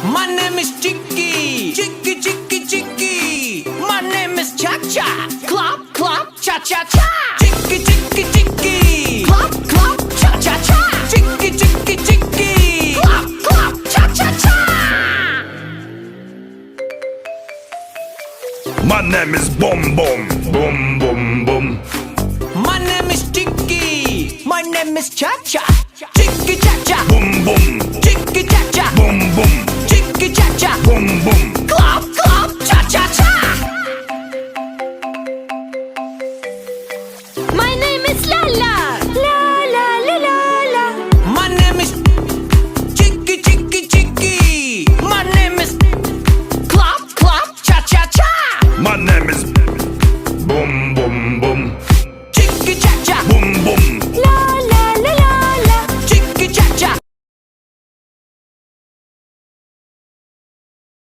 My name is Chicky, Chicky, Chicky, Chicky. My name is Cha Cha, Clop, Clop, Cha Cha Cha. Chicky, Chicky, Chicky, Clop, Clop, Cha Cha Cha. Chicky, Chicky, Chicky, Clop, Clop, Cha Cha Cha. My name is Boom Boom, Boom Boom Boom. My name is Chicky, my name is Cha Cha, Chicky Cha Cha. Boom Boom,